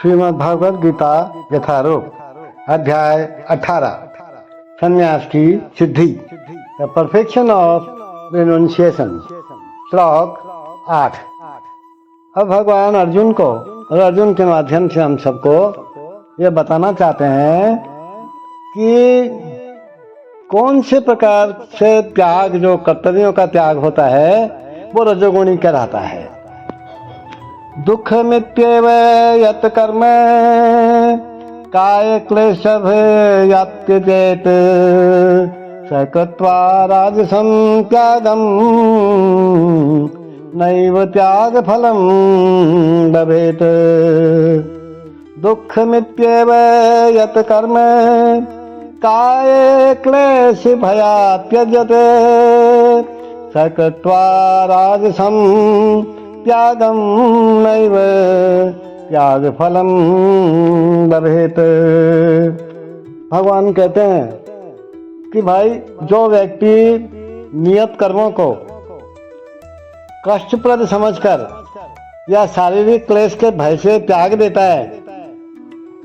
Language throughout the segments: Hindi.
श्रीमद् भागवत गीता यथारूप अध्याय 18 संन्यास की सिद्धि द परफेक्शन ऑफ रिनोन्सिएशन श्लोक 8। अब भगवान अर्जुन को और अर्जुन के माध्यम से हम सबको ये बताना चाहते हैं कि कौन से प्रकार से त्याग, जो कर्तव्यों का त्याग होता है, वो रजोगुणी कहलाता है। दुख मित्येव यत् कर्म काय क्लेशभ यात्यजेत स कृत्वा राजसं त्यागं नैव त्याग फलं लभेत। दुख मित्येव यत् कर्म काय क्लेश भयात्यजते स कृत्वा राजसं त्यागं नैव त्याग फलम लभेत। भगवान कहते हैं कि भाई, जो व्यक्ति नियत कर्मों को कष्टप्रद समझकर या शारीरिक क्लेश के भय से त्याग देता है,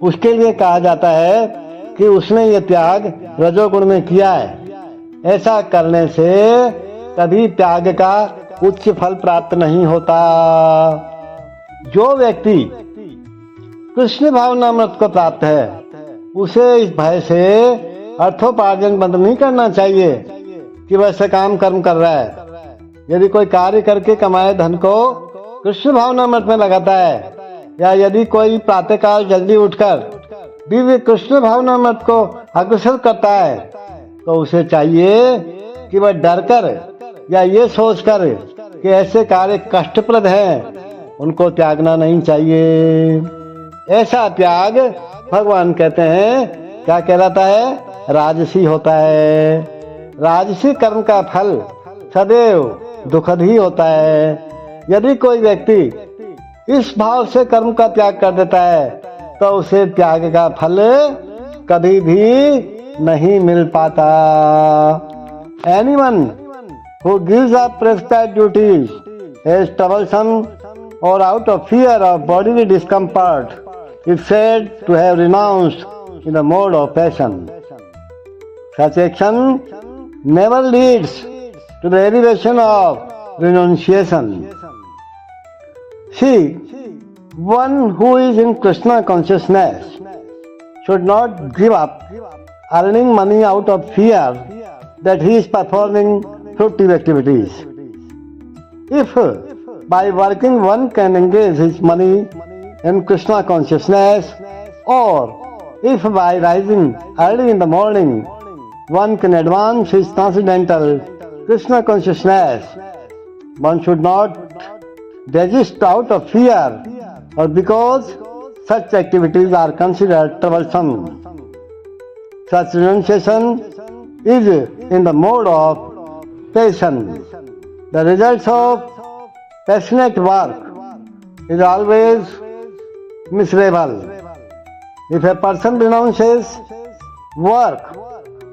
उसके लिए कहा जाता है कि उसने ये त्याग रजोगुण में किया है। ऐसा करने से कभी त्याग का उच्च फल प्राप्त नहीं होता। जो व्यक्ति कृष्ण भावनामृत को प्राप्त है, उसे इस भय से अर्थोपार्जन बंद नहीं करना चाहिए कि वैसे काम कर्म कर रहा है। यदि कोई कार्य करके कमाए धन को कृष्ण भावनामृत में लगाता है, या यदि कोई प्रातःकाल जल्दी उठकर दिव्य कृष्ण भावनामृत को अग्रसर करता है, तो उसे चाहिए कि वह डरकर या ये सोचकर कि ऐसे कार्य कष्टप्रद हैं, उनको त्यागना नहीं चाहिए। ऐसा त्याग भगवान कहते हैं क्या कहलाता है? राजसी होता है। राजसी कर्म का फल सदैव दुखद ही होता है। यदि कोई व्यक्ति इस भाव से कर्म का त्याग कर देता है, तो उसे त्याग का फल कभी भी नहीं मिल पाता। Anyone who gives up prescribed duties is troublesome or out of fear of bodily discomfort is said to have renounced in the mode of passion. Such action never leads to the elevation of renunciation. See, one who is in Krishna consciousness should not give up earning money out of fear that he is performing fruitive activities. If by working one can engage his money in Krishna consciousness, or if by rising early in the morning one can advance his transcendental Krishna consciousness, one should not desist out of fear or because such activities are considered troublesome. Such renunciation is in the mode of passion. The results of passionate work is always miserable. If a person renounces work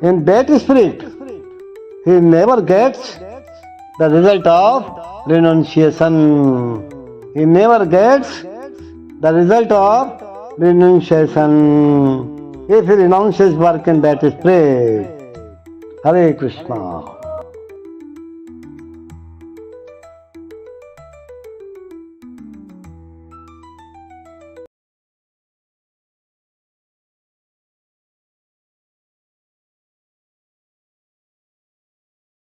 in that spirit, he never gets the result of renunciation. He never gets the result of renunciation if he renounces work in that spirit. Hare Krishna.